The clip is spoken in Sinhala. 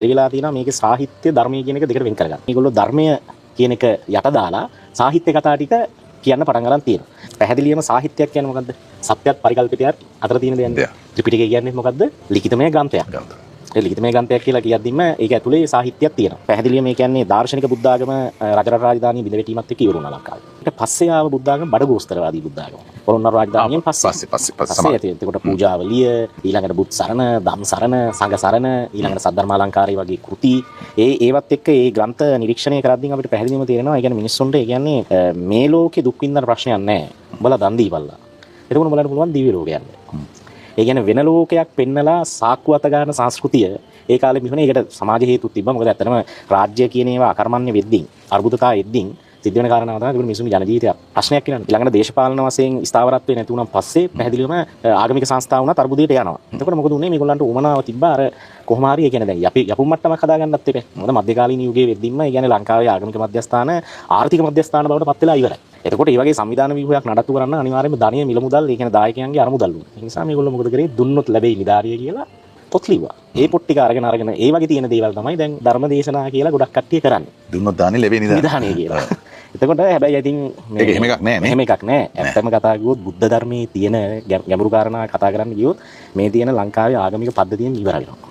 වෙලා තියෙනවා මේකේ සාහිත්‍ය ධර්මයේ කියන එක දෙකට වෙන් කරගන්න. මේගොල්ලෝ ධර්මය කියන එක යට දාලා සාහිත්‍ය කතා ටික කියන්න පටන් ගන්න තියෙනවා. පැහැදිලිවම සාහිත්‍යයක් කියන්නේ මොකද්ද? සත්‍යයක් පරිකල්පිතයක් අතර තියෙන දෙයක්. ත්‍රිපිටකය කියන්නේ මොකද්ද? ලිඛිතමය ග්‍රන්ථයක්. ඒ ලිඛිතමය ග්‍රන්ථයක් කියලා කියද්දිම ඒක ඇතුලේ සාහිත්‍යයක් තියෙනවා. පැහැදිලිවම මේ කියන්නේ දාර්ශනික බුද්ධාගම රජරට රාජධානිය බිඳ වැටීමත් එක්ක ඉවර වුණා ලංකාවේ. ඊට පස්සේ ආව බුද්ධාගම බඩගෝස්තරවාදී බුද්ධාගම. පොළොන්නරු රාජධානියෙන් පස්සේ එතකොට පූජාවලිය ඊළඟට බුත් සරණ, ධම් සරණ, සංඝ සරණ ඊළඟට සද්ධර්මාලංකාරය වගේ කෘති ඒවත් එක්ක ඒ ග්‍රන්ථ නිරීක්ෂණය කරද්දී අපිට පැහැදිලිවම තේරෙනවා ඒ කියන්නේ මිනිස්සුන්ට ඒ කියන්නේ මේ ලෝකේ දුක් විඳින ප්‍රශ්නයක් නැහැ. උඹලා දන් දීපල්ලා. එතකොට උඹලට පුළුවන් දිව්‍ය ලෝකයක් යන්න. ඒ කියන්නේ වෙන ලෝකයක් පෙන්නලා සාක්කුව අත ගන්න සංස්කෘතිය ඒ කාලේ මිහුනේ ඒකට සමාජ හේතුත් තිබ්බා. මොකද ඇත්තටම රාජ්‍ය කියන ඒවා අකර්මණ්‍ය වෙද්දී අර්බුදතා එද්දී සිද්ධ වෙන කාරණාව තමයි තිබුණේ මිනිසුන්ගේ ජන ජීවිතයක් ප්‍රශ්නයක් කියලා. ඊළඟට දේශපාලන වශයෙන් ස්ථාවරත්වේ නැති වුණාන් පස්සේ පැහැදිලිවම ආගමික සංස්ථා වුණත් අර්බුදයට යනවා. එතකොට මොකද උනේ මේගොල්ලන්ට උමනාව තිබ්බා අර කොහොම හරි ඒ කියන්නේ දැන් අපි යපුම් මට්ටමක් හදාගන්නත් එපේ. මොකද මධ්‍යකාලීන යුගයේ වෙද්දින්ම ඒ කියන්නේ ලංකාවේ ආගමික මධ්‍යස්ථාන ආර්ථික මධ්‍යස්ථාන බවට පත් වෙලා ඉවරයි. එතකොට මේ වගේ සංවිධාන ව්‍යුහයක් නඩත්තු කරන්න අනිවාර්යයෙන්ම ධනිය මිල මුදල් ඒ කියන්නේ දායකයන්ගේ අරමුදල් වුණා. ඒ නිසා මේගොල්ලෝ මොකද කරේ දුන්නොත් ලැබෙයි නිදාරිය කියලා පොත් ලිව්වා. ඒ පොත් ටික අරගෙන ඒ වගේ තියෙන දේවල් තමයි දැන් ධර්ම දේශනා කියලා ගොඩක් කට්ටිය කරන්නේ. දුන්නොත් දාන්නේ ලැබෙයි නිදානිය කියලා. එතකොට හැබැයි ඉතින් මේක එහෙම එකක් නෑ නේ. එහෙම එකක් නෑ. ඇත්තම කතා කිව්වොත් බුද්ධ ධර්මයේ තියෙන ගැඹුරු කාරණා කතා කරන්න ගියොත් මේ තියෙන ලංකාවේ ආගමික පද්ධතියෙන් ඉවර වෙනවා.